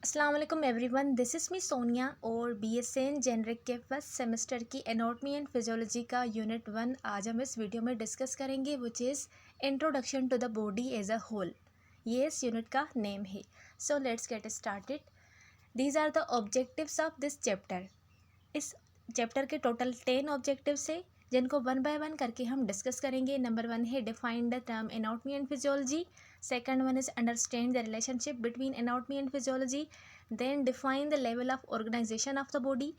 अस्सलाम वालेकुम everyone, this is me Sonia और बीएसएन जेनरिक के फर्स्ट सेमेस्टर की एनाटॉमी एंड फिजियोलॉजी का यूनिट 1 आज हम इस वीडियो में डिस्कस करेंगे which is introduction to the body as a whole. ये इस यूनिट का नेम है। So let's get started. These are the objectives of this chapter. इस चैप्टर के टोटल 10 ऑब्जेक्टिव्स है जिनको वन बाय वन करके हम डिस्कस करेंगे। नंबर 1 है define the term anatomy and physiology. Second one is understand the relationship between anatomy and physiology. Then define the level of organization of the body.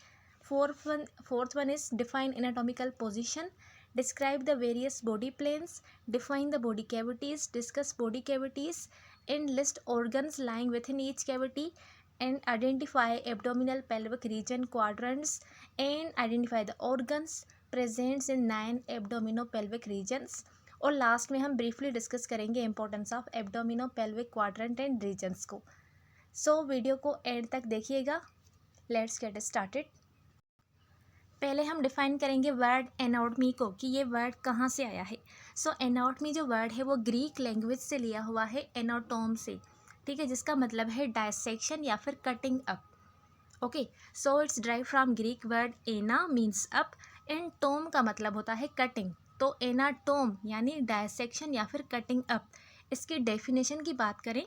Fourth one is define anatomical position. Describe the various body planes. Define the body cavities. Discuss body cavities and list organs lying within each cavity and identify abdominal pelvic region quadrants and identify the organs present in 9 abdominopelvic regions। और last में हम briefly discuss करेंगे importance of abdominopelvic quadrant and regions को। So video को end तक देखिएगा। Let's get started. पहले हम डिफाइन करेंगे वर्ड एनाटॉमी को कि ये वर्ड कहाँ से आया है। सो एनाटॉमी जो वर्ड है वो ग्रीक लैंग्वेज से लिया हुआ है, एनाटोम से, ठीक है, जिसका मतलब है डायसेक्शन या फिर cutting up. Okay, so it's derived from Greek word ana means up and tome का मतलब होता है कटिंग। तो एनाटोम यानी डायसेक्शन या फिर कटिंग अप। इसकी डेफिनेशन की बात करें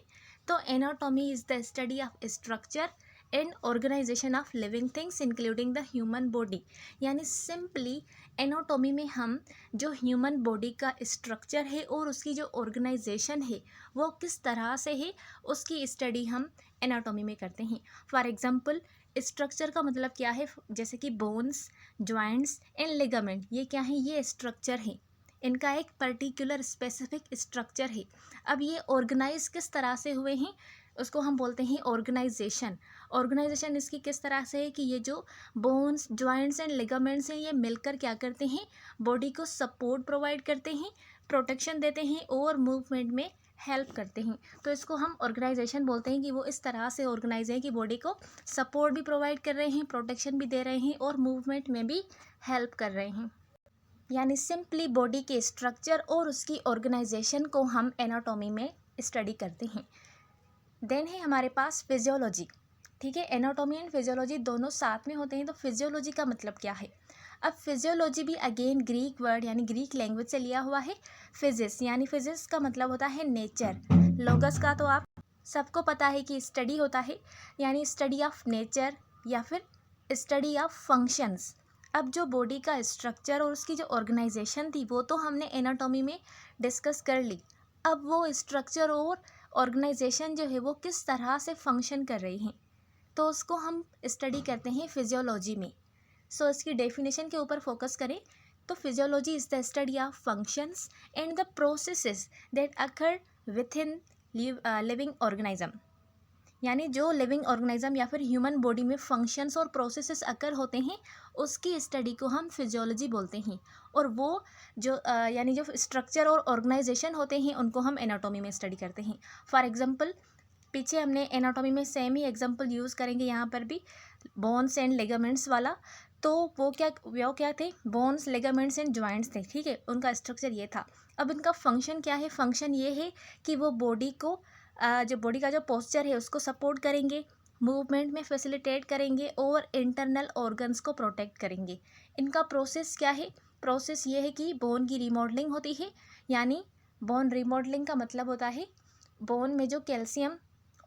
तो anatomy is the study of structure and organization of living things including the human body. यानी सिंपली एनाटॉमी में हम जो ह्यूमन बॉडी का स्ट्रक्चर है और उसकी जो ऑर्गेनाइजेशन है वो किस तरह से है उसकी स्टडी हम एनाटॉमी में करते हैं। फॉर एग्जांपल स्ट्रक्चर का मतलब क्या है, जैसे कि बोन्स, जॉइंट्स एंड लिगामेंट, ये क्या है, ये स्ट्रक्चर है, इनका एक पर्टिकुलर स्पेसिफिक स्ट्रक्चर है। अब ये ऑर्गेनाइज किस तरह से हुए हैं उसको हम बोलते हैं ऑर्गेनाइजेशन। ऑर्गेनाइजेशन इसकी किस तरह से है कि ये जो बोन्स, जॉइंट्स एंड लिगामेंट्स हैं ये मिलकर क्या करते हैं, बॉडी को सपोर्ट प्रोवाइड करते हैं, प्रोटेक्शन देते हैं और मूवमेंट में हेल्प करते हैं। तो इसको हम ऑर्गेनाइजेशन बोलते हैं कि वो इस तरह से ऑर्गेनाइज है कि बॉडी को सपोर्ट भी प्रोवाइड कर रहे हैं, प्रोटेक्शन भी दे रहे हैं और मूवमेंट में भी हेल्प कर रहे हैं। यानी सिंपली बॉडी के स्ट्रक्चर और उसकी ऑर्गेनाइजेशन को हम एनाटॉमी में स्टडी करते हैं। देन है हमारे पास फिजियोलॉजी, ठीक है। एनाटॉमी एंड फिजियोलॉजी दोनों साथ में होते हैं। तो फिजियोलॉजी का मतलब क्या है। अब फिजियोलॉजी भी अगेन ग्रीक वर्ड यानी ग्रीक लैंग्वेज से लिया हुआ है। फिजिक्स यानी फिजिक्स का मतलब होता है नेचर। लोगस का तो आप सबको पता है कि स्टडी होता है, यानी स्टडी ऑफ नेचर या फिर स्टडी ऑफ फंक्शंस। अब जो बॉडी का स्ट्रक्चर और उसकी जो ऑर्गेनाइजेशन थी वो तो हमने एनाटॉमी में डिस्कस कर ली। अब वो स्ट्रक्चर और ऑर्गेनाइजेशन जो है वो किस तरह से फंक्शन कर रही हैं तो उसको हम स्टडी करते हैं फिजियोलॉजी में। सो इसकी डेफिनेशन के ऊपर फोकस करें तो physiology is the study of functions and the processes that occur with in living organism. यानी जो लिविंग ऑर्गेनिज्म या फिर ह्यूमन बॉडी में फंक्शंस और प्रोसेसेस अकर होते हैं उसकी स्टडी को हम फिजियोलॉजी बोलते हैं। और वो जो यानी जो स्ट्रक्चर और ऑर्गेनाइजेशन होते हैं उनको हम एनाटॉमी में स्टडी करते हैं। फॉर एग्जांपल पीछे हमने एनाटॉमी में सेम ही एग्जांपल यूज़ करेंगे यहाँ पर भी, बोन्स एंड लिगामेंट्स वाला। तो वो क्या थे, बोन्स, लिगामेंट्स एंड जॉइंट्स थे, ठीक है, उनका स्ट्रक्चर ये था। अब इनका फंक्शन क्या है, फंक्शन ये है कि वो बॉडी को जो बॉडी का जो पोस्चर है उसको सपोर्ट करेंगे, मूवमेंट में फैसिलिटेट करेंगे और इंटरनल ऑर्गन्स को प्रोटेक्ट करेंगे। इनका प्रोसेस क्या है, प्रोसेस ये है कि बोन की रिमॉडलिंग होती है। यानी बोन रिमॉडलिंग का मतलब होता है बोन में जो कैल्शियम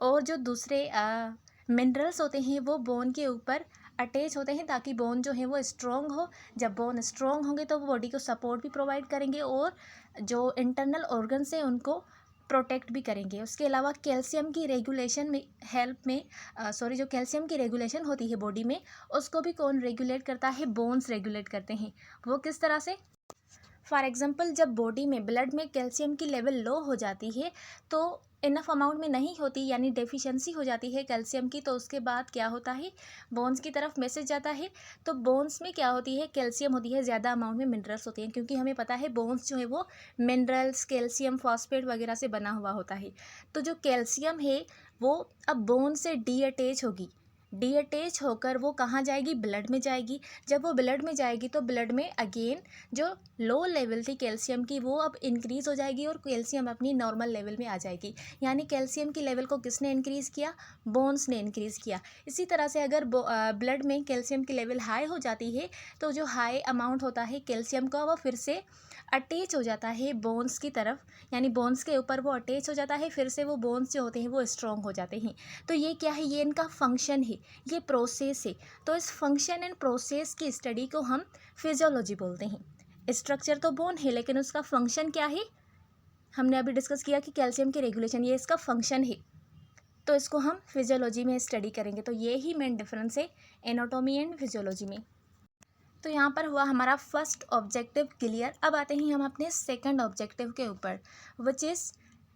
और जो दूसरे मिनरल्स होते हैं वो बोन के ऊपर अटैच होते हैं ताकि बोन जो है वो स्ट्रॉन्ग हो। जब बोन स्ट्रॉन्ग होंगे तो वो बॉडी को सपोर्ट भी प्रोवाइड करेंगे और जो इंटरनल ऑर्गन्स हैं उनको प्रोटेक्ट भी करेंगे। उसके अलावा कैल्शियम की रेगुलेशन में हेल्प में जो कैल्शियम की रेगुलेशन होती है बॉडी में उसको भी कौन रेगुलेट करता है, बोन्स रेगुलेट करते हैं। वो किस तरह से, फॉर एग्जांपल जब बॉडी में ब्लड में कैल्शियम की लेवल लो हो जाती है तो इनफ अमाउंट में नहीं होती, यानी डेफिशिएंसी हो जाती है कैल्शियम की, तो उसके बाद क्या होता है, बोन्स की तरफ मैसेज जाता है। तो बोन्स में क्या होती है, कैल्शियम होती है, ज़्यादा अमाउंट में मिनरल्स होती हैं, क्योंकि हमें पता है बोन्स जो है वो मिनरल्स, कैल्शियम, फॉस्फेट वगैरह से बना हुआ होता है। तो जो कैल्शियम है वो अब बोन से डी अटैच होगी, डीअटैच होकर वो कहाँ जाएगी, ब्लड में जाएगी। जब वो ब्लड में जाएगी तो ब्लड में अगेन जो लो लेवल थी कैल्शियम की वो अब इंक्रीज़ हो जाएगी और कैल्शियम अपनी नॉर्मल लेवल में आ जाएगी। यानी कैल्शियम की लेवल को किसने इंक्रीज़ किया, बोन्स ने इंक्रीज़ किया। इसी तरह से अगर ब्लड में कैल्शियम की लेवल हाई हो जाती है तो जो हाई अमाउंट होता है कैल्शियम का वो फिर से अटैच हो जाता है बोन्स की तरफ, यानी बोन्स के ऊपर वो अटैच हो जाता है, फिर से वो बोन्स जो होते हैं वो स्ट्रॉन्ग हो जाते हैं। तो ये क्या है, ये इनका फंक्शन है, ये प्रोसेस है। तो इस फंक्शन एंड प्रोसेस की स्टडी को हम फिजियोलॉजी बोलते हैं। स्ट्रक्चर तो बोन है लेकिन उसका फंक्शन क्या है, हमने अभी डिस्कस किया कि कैल्शियम की रेगुलेशन, ये इसका फंक्शन है। तो इसको हम फिजियोलॉजी में स्टडी करेंगे। तो ये ही मेन डिफरेंस है एनाटॉमी एंड फिजियोलॉजी में। तो यहाँ पर हुआ हमारा फर्स्ट ऑब्जेक्टिव क्लियर। अब आते हैं हम अपने सेकंड ऑब्जेक्टिव के ऊपर, which is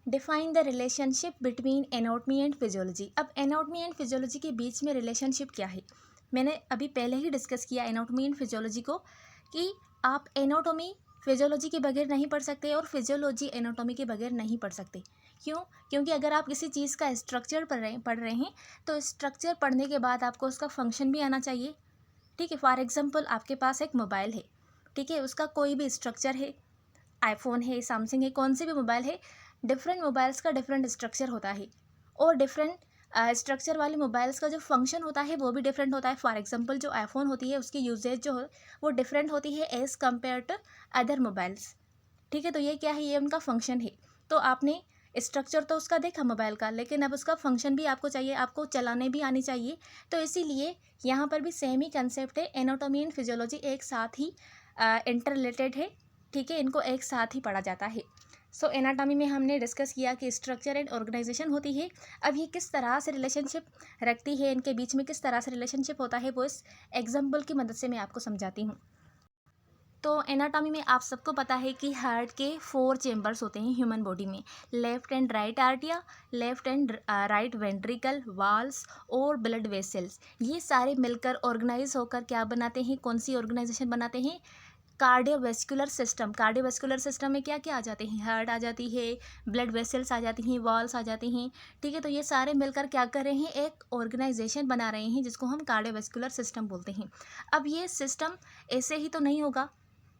define the relationship between anatomy and physiology. अब एनाटॉमी एंड फिजियोलॉजी के बीच में रिलेशनशिप क्या है, मैंने अभी पहले ही डिस्कस किया एनाटॉमी एंड फिजियोलॉजी को, कि आप एनाटॉमी फिजियोलॉजी के बगैर नहीं पढ़ सकते और फिजियोलॉजी एनाटॉमी के बगैर नहीं पढ़ सकते। क्यों? क्योंकि अगर आप किसी चीज़ का स्ट्रक्चर पढ़ रहे हैं तो स्ट्रक्चर पढ़ने के बाद आपको उसका फंक्शन भी आना चाहिए। ठीक है, फॉर एग्जांपल आपके पास एक मोबाइल है, ठीक है, उसका कोई भी स्ट्रक्चर है, आईफोन है, सैमसंग है, कौन से भी मोबाइल है, डिफरेंट मोबाइल्स का डिफरेंट स्ट्रक्चर होता है और डिफरेंट स्ट्रक्चर वाले मोबाइल्स का जो फंक्शन होता है वो भी डिफरेंट होता है। फॉर एग्जांपल जो आईफोन होती है उसकी यूजेज जो है वो डिफरेंट होती है as compare to other mobiles. ठीक है, तो ये क्या है, ये उनका फंक्शन है। तो आपने स्ट्रक्चर तो उसका देखा मोबाइल का, लेकिन अब उसका फंक्शन भी आपको चाहिए, आपको चलाने भी आनी चाहिए। तो इसीलिए यहाँ पर भी सेम ही कंसेप्ट है, एनाटॉमी एंड फिजियोलॉजी एक साथ ही इंटर रिलेटेड है। ठीक है, इनको एक साथ ही पढ़ा जाता है। सो एनाटॉमी में हमने डिस्कस किया कि स्ट्रक्चर एंड ऑर्गेनाइजेशन होती है। अब ये किस तरह से रिलेशनशिप रखती है, इनके बीच में किस तरह से रिलेशनशिप होता है, वो इस एग्जाम्पल की मदद से मैं आपको समझाती हूँ। तो एनाटॉमी में आप सबको पता है कि हार्ट के 4 चेम्बर्स होते हैं ह्यूमन बॉडी में, लेफ्ट एंड राइट आर्टिया, left and right ventricle, valves और ब्लड वेसल्स। ये सारे मिलकर ऑर्गेनाइज होकर क्या बनाते हैं, कौन सी ऑर्गेनाइजेशन बनाते हैं, कार्डियोवैस्कुलर सिस्टम। कार्डियोवैस्कुलर सिस्टम में क्या क्या आ जाते हैं, हार्ट आ जाती है, ब्लड वेसल्स आ जाती हैं, वॉल्स आ जाती हैं। ठीक है, तो ये सारे मिलकर क्या कर रहे हैं, एक ऑर्गेनाइजेशन बना रहे हैं जिसको हम कार्डियोवैस्कुलर सिस्टम बोलते हैं। अब ये सिस्टम ऐसे ही तो नहीं होगा,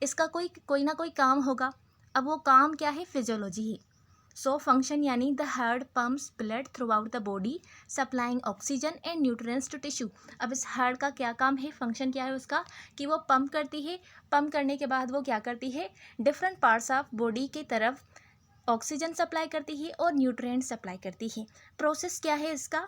इसका कोई ना कोई काम होगा। अब वो काम क्या है, फिजियोलॉजी ही। सो फंक्शन यानी the heart pumps blood throughout the body supplying oxygen and nutrients to tissue. अब इस हार्ट का क्या काम है, फंक्शन क्या है उसका, कि वो पंप करती है, पंप करने के बाद वो क्या करती है, डिफरेंट पार्ट्स ऑफ बॉडी की तरफ ऑक्सीजन सप्लाई करती है और न्यूट्रिएंट्स सप्लाई करती है। प्रोसेस क्या है इसका,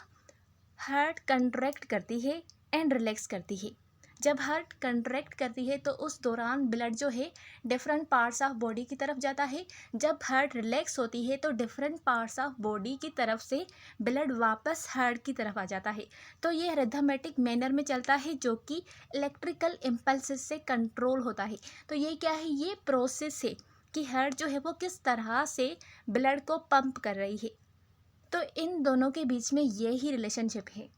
हार्ट कंट्रैक्ट करती है एंड रिलैक्स करती है। जब हार्ट कंट्रैक्ट करती है तो उस दौरान ब्लड जो है डिफरेंट पार्ट्स ऑफ बॉडी की तरफ जाता है। जब हार्ट रिलैक्स होती है तो डिफरेंट पार्ट्स ऑफ बॉडी की तरफ से ब्लड वापस हार्ट की तरफ आ जाता है। तो ये रिथमेटिक मैनर में चलता है जो कि इलेक्ट्रिकल इम्पल्सेस से कंट्रोल होता है। तो ये क्या है, ये प्रोसेस है कि हार्ट जो है वो किस तरह से ब्लड को पंप कर रही है। तो इन दोनों के बीच में यही रिलेशनशिप है।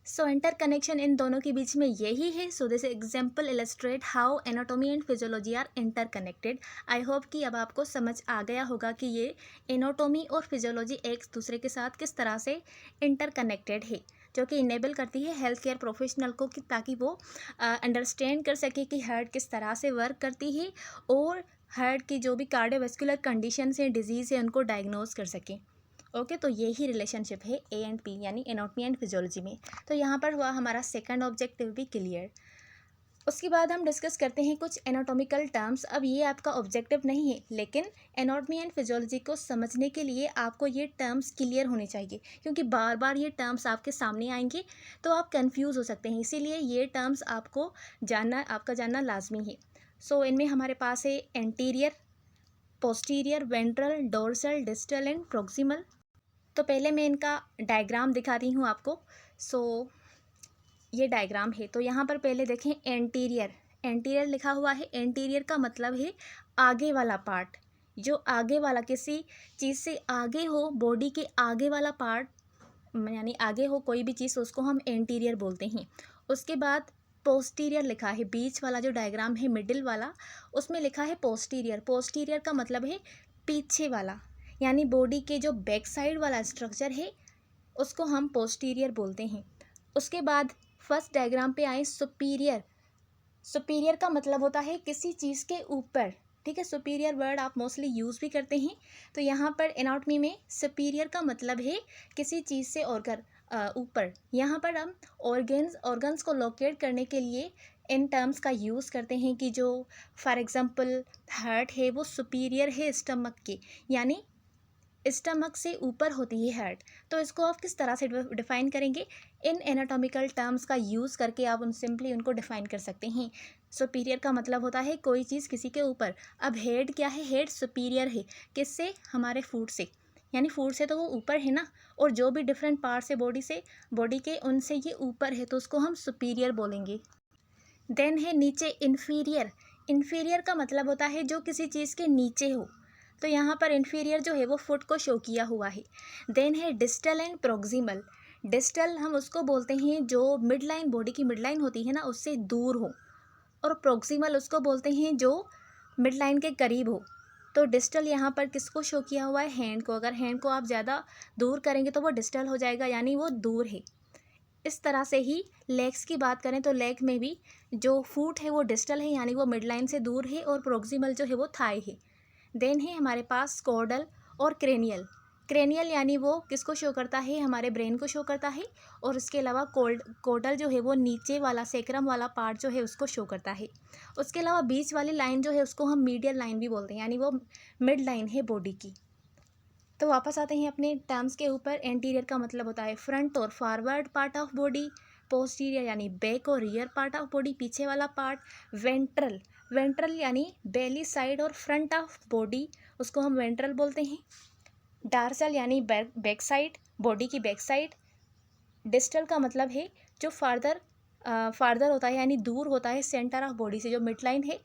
सो इंटर कनेक्शन इन दोनों के बीच में यही है। So this example illustrate how anatomy and physiology are interconnected. I hope कि अब आपको समझ आ गया होगा कि ये एनाटॉमी और फिजियोलॉजी एक दूसरे के साथ किस तरह से इंटर कनेक्टेड है, जो कि इनेबल करती है हेल्थ केयर प्रोफेशनल को कि ताकि वो अंडरस्टैंड कर सके कि हार्ट किस तरह से वर्क करती है और हार्ट की जो भी कार्डियोवैस्कुलर कंडीशंस हैं, डिजीज़ है, उनको डायग्नोज कर सकें। ओके, तो यही रिलेशनशिप है ए एंड पी यानी एनाटॉमी एंड फिजियोलॉजी में। तो यहाँ पर हुआ हमारा सेकंड ऑब्जेक्टिव भी क्लियर। उसके बाद हम डिस्कस करते हैं कुछ एनाटॉमिकल टर्म्स। अब ये आपका ऑब्जेक्टिव नहीं है, लेकिन एनाटॉमी एंड फिजियोलॉजी को समझने के लिए आपको ये टर्म्स क्लियर होने चाहिए, क्योंकि बार बार ये टर्म्स आपके सामने आएंगे तो आप कंफ्यूज हो सकते हैं। इसीलिए ये टर्म्स आपको जानना लाजमी है। सो इनमें हमारे पास है anterior, posterior, ventral, dorsal, distal end proximal. तो पहले मैं इनका डायग्राम दिखाती हूँ आपको। सो ये डायग्राम है, तो यहाँ पर पहले देखें एंटीरियर, एंटीरियर लिखा हुआ है। एंटीरियर का मतलब है आगे वाला पार्ट, जो आगे वाला किसी चीज़ से आगे हो, बॉडी के आगे वाला पार्ट यानी आगे हो कोई भी चीज़, उसको हम एंटीरियर बोलते हैं। उसके बाद पोस्टीरियर लिखा है, बीच वाला जो डायग्राम है मिडिल वाला, उसमें लिखा है पोस्टीरियर। पोस्टीरियर का मतलब है पीछे वाला, यानी बॉडी के जो बैक साइड वाला स्ट्रक्चर है उसको हम पोस्टीरियर बोलते हैं। उसके बाद फर्स्ट डायग्राम पे आए सुपीरियर। सुपीरियर का मतलब होता है किसी चीज़ के ऊपर, ठीक है। सुपीरियर वर्ड आप मोस्टली यूज़ भी करते हैं। तो यहाँ पर एनाटॉमी में सुपीरियर का मतलब है किसी चीज़ से ऊपर। यहाँ पर हम ऑर्गन्स को लोकेट करने के लिए इन टर्म्स का यूज़ करते हैं कि जो फॉर एग्जांपल हार्ट है वो सुपीरियर है स्टमक के, यानी स्टमक से ऊपर होती है हार्ट। तो इसको आप किस तरह से डिफाइन करेंगे? इन एनाटॉमिकल टर्म्स का यूज़ करके आप सिंपली उनको डिफाइन कर सकते हैं। सुपीरियर का मतलब होता है कोई चीज़ किसी के ऊपर। अब हेड क्या है? हेड सुपीरियर है किससे? हमारे फूड से, यानी फूड से तो वो ऊपर है ना, और जो भी डिफरेंट पार्ट्स है बॉडी के उनसे ये ऊपर है, तो उसको हम सुपीरियर बोलेंगे। देन है नीचे इन्फीरियर। इन्फीरियर का मतलब होता है जो किसी चीज़ के नीचे हो। तो यहाँ पर इन्फीरियर जो है वो फुट को शो किया हुआ है। देन है डिस्टल एंड प्रोक्सिमल। डिस्टल हम उसको बोलते हैं जो मिड लाइन, बॉडी की मिड लाइन होती है ना, उससे दूर हो, और प्रोक्सिमल उसको बोलते हैं जो मिड लाइन के करीब हो। तो डिस्टल यहाँ पर किसको शो किया हुआ है? हैंड को। अगर हैंड को आप ज़्यादा दूर करेंगे तो वो डिस्टल हो जाएगा, यानी वो दूर है। इस तरह से ही लेग्स की बात करें तो लेग में भी जो फुट है वो डिस्टल है, यानी वो मिड लाइन से दूर है, और प्रोक्सिमल जो है वो थाई है। देन है हमारे पास कॉर्डल और क्रेनियल। क्रेनियल यानी वो किसको शो करता है? हमारे ब्रेन को शो करता है। और उसके अलावा कॉर्डल जो है वो नीचे वाला सेक्रम वाला पार्ट जो है उसको शो करता है। उसके अलावा बीच वाली लाइन जो है उसको हम मीडियल लाइन भी बोलते हैं, यानी वो मिड लाइन है बॉडी की। तो वापस आते हैं अपने टर्म्स के ऊपर। एंटीरियर का मतलब होता है फ्रंट और forward part of body. Posterior यानी बैक और रियर पार्ट ऑफ बॉडी, पीछे वाला पार्ट। वेंट्रल, वेंट्रल यानी बेली साइड और फ्रंट ऑफ बॉडी, उसको हम वेंट्रल बोलते हैं। डार्सल यानी बैक साइड, बॉडी की बैक साइड। डिस्टल का मतलब है जो फार्दर होता है, यानी दूर होता है सेंटर ऑफ बॉडी से, जो मिड लाइन है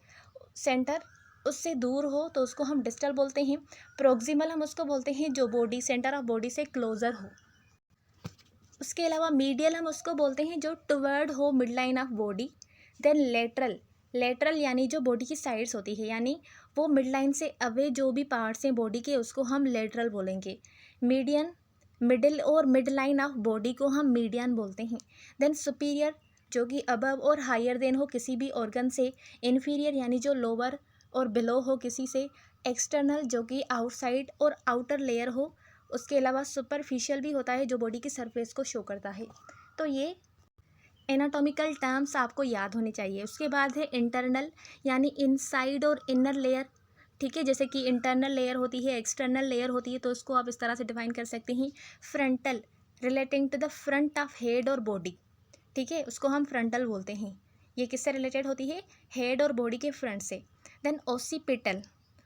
सेंटर उससे दूर हो तो उसको हम डिस्टल बोलते हैं। प्रोक्सिमल हम उसको बोलते हैं जो बॉडी सेंटर ऑफ बॉडी से क्लोजर हो। उसके अलावा मीडियल हम उसको बोलते हैं जो टुवर्ड हो midline of body. Then lateral, lateral यानी जो बॉडी की साइड्स होती है, यानी वो मिड लाइन से अवे जो भी पार्ट्स हैं बॉडी के उसको हम लेटरल बोलेंगे। मीडियन, मिडिल और मिड लाइन ऑफ बॉडी को हम मीडियन बोलते हैं। देन सुपीरियर जो कि अबव और हायर देन हो किसी भी ऑर्गन से। इन्फीरियर यानी जो लोअर और बिलो हो किसी से। एक्सटर्नल जो कि आउटसाइड और आउटर लेयर हो। उसके अलावा सुपरफिशियल भी होता है जो बॉडी की सरफेस को शो करता है। तो ये एनाटॉमिकल टर्म्स आपको याद होने चाहिए। उसके बाद है इंटरनल, यानी इनसाइड और इनर लेयर, ठीक है। जैसे कि इंटरनल लेयर होती है, एक्सटर्नल लेयर होती है, तो उसको आप इस तरह से डिफाइन कर सकते हैं। Frontal, relating to the front of head और बॉडी, ठीक है, उसको हम फ्रंटल बोलते हैं। ये किससे रिलेटेड होती है? हेड और बॉडी के फ्रंट से। देन ओसिपिटल,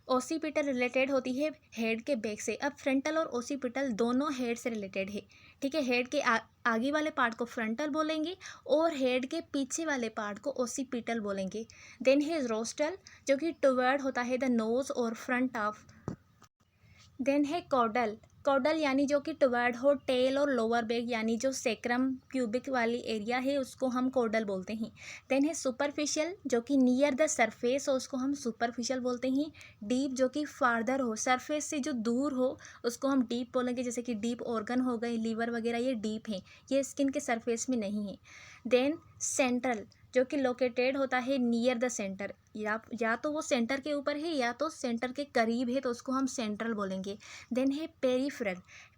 ओसिपिटल रिलेटेड होती है हेड के बैक से। अब फ्रंटल और ओसिपिटल दोनों हेड से रिलेटेड है, ठीक है। हेड के आगे वाले पार्ट को फ्रंटल बोलेंगे और हेड के पीछे वाले पार्ट को ओसिपिटल बोलेंगे। देन है रोस्टल जो कि टुवर्ड होता है द नोज और फ्रंट ऑफ। देन है कॉर्डल, कॉर्डल यानी जो कि टुवर्ड हो टेल और लोअर बैक, यानी जो सेक्रम क्यूबिक वाली एरिया है उसको हम कॉर्डल बोलते हैं। देन है सुपरफिशियल जो कि नियर द सरफेस हो उसको हम सुपरफिशियल बोलते हैं। डीप जो कि फार्दर हो, सरफेस से जो दूर हो उसको हम डीप बोलेंगे। जैसे कि डीप ऑर्गन हो गए, लीवर वगैरह, ये डीप हैं, ये स्किन के सरफेस में नहीं है। देन सेंट्रल जो कि लोकेटेड होता है नियर द सेंटर, या तो वो सेंटर के ऊपर है या तो सेंटर के करीब है, तो उसको हम सेंट्रल बोलेंगे। देन है पेरिफेरल,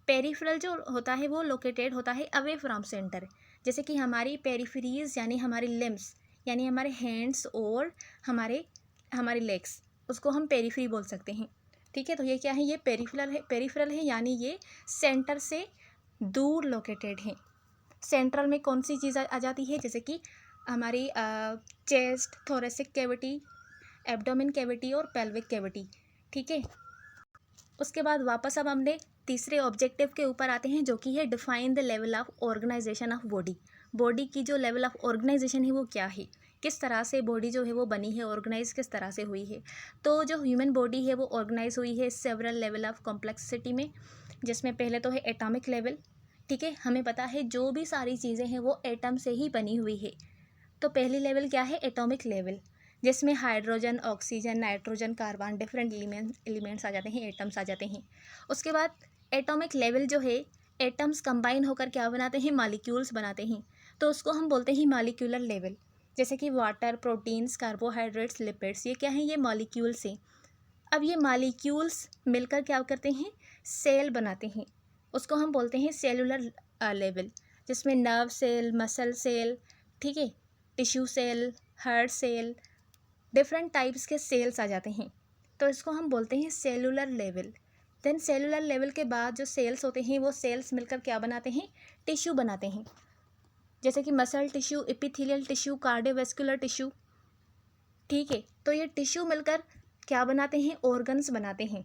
पेरिफेरल जो होता है वो लोकेटेड होता है अवे फ्रॉम सेंटर। जैसे कि हमारी पेरिफेरीज यानी हमारी लिम्स, यानी हमारे हैंड्स और हमारे लेग्स, उसको हम पेरिफेरी बोल सकते हैं, ठीक है। तो ये क्या है? ये पेरिफेरल है, यानी ये सेंटर से दूर लोकेटेड है। सेंट्रल में कौन सी चीज़ आ जाती है? जैसे कि हमारी chest, thoracic cavity, abdomen cavity और पेल्विक कैविटी, ठीक है। उसके बाद वापस अब हमने तीसरे ऑब्जेक्टिव के ऊपर आते हैं जो कि है define the level of organization of body. Body की जो लेवल ऑफ ऑर्गेनाइजेशन है वो क्या है, किस तरह से बॉडी जो है वो बनी है, ऑर्गेनाइज किस तरह से हुई है। तो जो ह्यूमन बॉडी है वो ऑर्गेनाइज हुई है सेवरल लेवल ऑफ कॉम्प्लेक्सिटी में, जिसमें पहले तो है एटॉमिक लेवल, ठीक है। हमें पता है जो भी सारी चीज़ें हैं वो एटम से ही बनी हुई है। तो पहली लेवल क्या है? एटॉमिक लेवल, जिसमें hydrogen, oxygen, nitrogen, carbon, different elements आ जाते हैं, एटम्स आ जाते हैं। उसके बाद एटॉमिक लेवल जो है एटम्स कंबाइन होकर क्या बनाते हैं? मॉलिक्यूल्स बनाते हैं। तो उसको हम बोलते हैं मॉलिक्यूलर लेवल। जैसे कि वाटर, प्रोटीन्स, कार्बोहाइड्रेट्स, लिपिड्स, ये क्या हैं, ये मॉलिक्यूल्स हैं। अब ये मॉलिक्यूल्स मिलकर क्या करते हैं, सेल बनाते हैं, उसको हम बोलते हैं सेलुलर लेवल, जिसमें नर्व सेल, मसल सेल, ठीक है, tissue cell, heart cell, different types के सेल्स आ जाते हैं, तो इसको हम बोलते हैं cellular level. Then cellular level के बाद जो सेल्स होते हैं वो सेल्स मिलकर क्या बनाते हैं, टिश्यू बनाते हैं, जैसे कि muscle tissue, epithelial tissue, cardiovascular tissue, ठीक है। तो ये टिश्यू मिलकर क्या बनाते हैं, ऑर्गन्स बनाते हैं,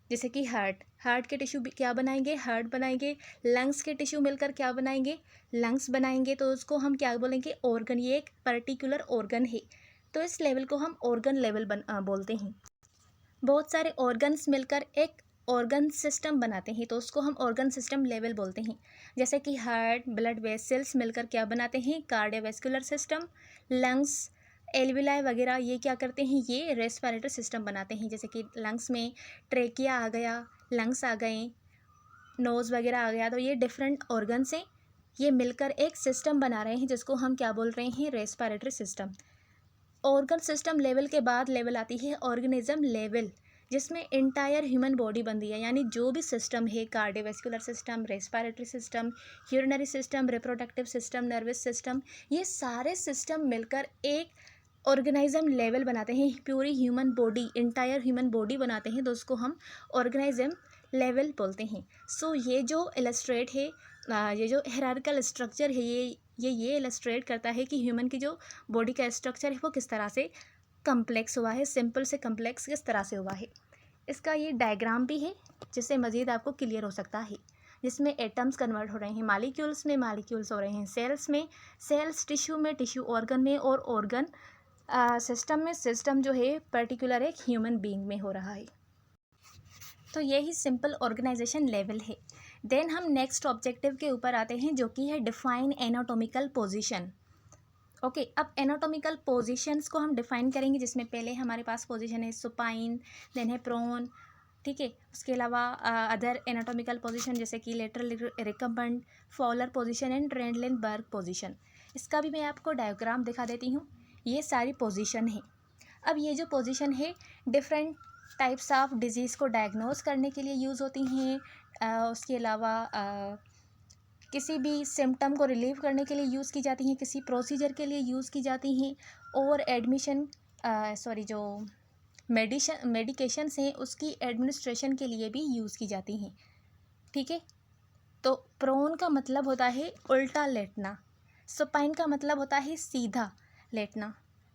जैसे कि हार्ट के टिश्यू क्या बनाएंगे, हार्ट बनाएंगे। लंग्स के टिश्यू मिलकर क्या बनाएंगे, लंग्स बनाएंगे, तो उसको हम क्या बोलेंगे, ऑर्गन। ये एक पर्टिकुलर ऑर्गन है, तो इस लेवल को हम ऑर्गन लेवल बोलते हैं। बहुत सारे ऑर्गन्स मिलकर एक ऑर्गन सिस्टम बनाते हैं, तो उसको हम ऑर्गन सिस्टम लेवल बोलते हैं। जैसे कि हार्ट, ब्लड वेसल्स मिलकर क्या बनाते हैं, कार्डियोवैस्कुलर सिस्टम। लंग्स, एल्विलाई वगैरह ये क्या करते हैं, ये रेस्पिरेटरी सिस्टम बनाते हैं। जैसे कि लंग्स में ट्रेकिया आ गया, लंग्स आ गए, नोज़ वगैरह आ गया, तो ये डिफरेंट ऑर्गन्स हैं, ये मिलकर एक सिस्टम बना रहे हैं, जिसको हम क्या बोल रहे हैं, respiratory system. Organ system level के बाद लेवल आती है ऑर्गेनिज्म लेवल, जिसमें इंटायर ह्यूमन बॉडी बनती है, यानी जो भी सिस्टम है, cardiovascular system, respiratory system, urinary system, reproductive system, nervous system, ये सारे सिस्टम मिलकर एक ऑर्गेनिज्म लेवल बनाते हैं, पूरी human body, entire human body बनाते हैं, तो उसको हम ऑर्गेनिज्म लेवल बोलते हैं। सो ये जो इलस्ट्रेट है, ये जो हायरार्किकल स्ट्रक्चर है, ये इलस्ट्रेट करता है कि ह्यूमन की जो बॉडी का स्ट्रक्चर है वो किस तरह से कम्प्लेक्स हुआ है, सिंपल से कम्प्लेक्स किस तरह से हुआ है। इसका ये डायग्राम भी है, जिससे मज़ीद आपको क्लियर हो सकता है, जिसमें एटम्स कन्वर्ट हो रहे हैं मालिक्यूल्स में, मालिक्यूल्स हो रहे हैं सेल्स में, सेल्स टिश्यू में, टिश्यू ऑर्गन में, और ऑर्गन सिस्टम में, सिस्टम जो है पर्टिकुलर एक ह्यूमन बीइंग में हो रहा है। तो यही सिंपल ऑर्गेनाइजेशन लेवल है। देन हम नेक्स्ट ऑब्जेक्टिव के ऊपर आते हैं, जो कि है डिफाइन एनाटॉमिकल पोजीशन। ओके, अब एनाटॉमिकल पोजीशंस को हम डिफाइन करेंगे, जिसमें पहले हमारे पास पोजीशन है सुपाइन, देन है प्रोन, ठीक है। उसके अलावा अदर एनाटॉमिकल पोजीशन जैसे कि lateral recumbent, Fowler position and Trendelenburg position. इसका भी मैं आपको डायग्राम दिखा देती हूँ। ये सारी पोजीशन है। अब ये जो पोजीशन है डिफरेंट टाइप्स ऑफ डिजीज़ को डायग्नोज करने के लिए यूज़ होती हैं। उसके अलावा किसी भी सिम्टम को रिलीव करने के लिए यूज़ की जाती हैं, किसी प्रोसीजर के लिए यूज़ की जाती हैं, और एडमिशन जो मेडिकेशंस हैं उसकी एडमिनिस्ट्रेशन के लिए भी यूज़ की जाती हैं, ठीक है। तो प्रोन का मतलब होता है उल्टा लेटना, सुपाइन का मतलब होता है सीधा लेटना,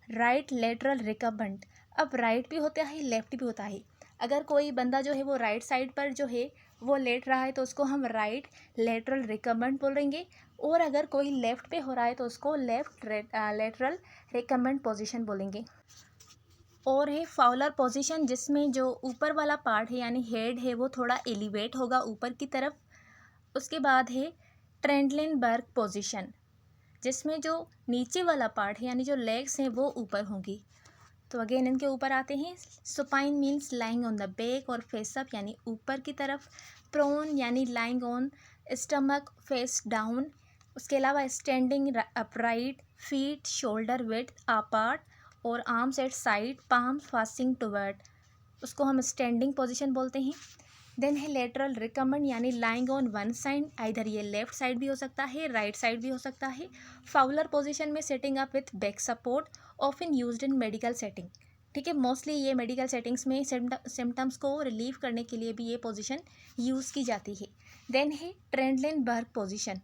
राइट लेटरल रिकम्बेंट। अब राइट भी होता है, लेफ्ट भी होता है। अगर कोई बंदा जो है वो राइट साइड पर जो है वो लेट रहा है, तो उसको हम राइट लेटरल रिकम्बेंट बोलेंगे, और अगर कोई लेफ़्ट पे हो रहा है तो उसको लेफ़्ट लेटरल रिकम्बेंट पोजीशन बोलेंगे। और है फाउलर पोजीशन, जिसमें जो ऊपर वाला पार्ट है यानी हेड है वो थोड़ा एलिवेट होगा ऊपर की तरफ। उसके बाद है ट्रेंडलेनबर्ग पोजीशन, जिसमें जो नीचे वाला पार्ट है यानी जो लेग्स हैं वो ऊपर होंगी। तो अगेन इनके ऊपर आते हैं। Supine means lying on the back और फेस अप यानी ऊपर की तरफ। प्रोन यानी lying on stomach face down. उसके अलावा standing upright, feet shoulder width apart और arms at side, palm facing toward, उसको हम स्टैंडिंग पोजीशन बोलते हैं। देन है लेटरल रिकम्बेंट यानी लाइंग ऑन वन साइड, इधर ये लेफ्ट साइड भी हो सकता है, राइट साइड भी हो सकता है। फाउलर पोजीशन में setting up with back support, often used in medical setting, ठीक है। मोस्टली ये मेडिकल सेटिंग्स में सिम्टम्स को रिलीव करने के लिए भी ये पोजीशन यूज़ की जाती है। देन है Trendelenburg position,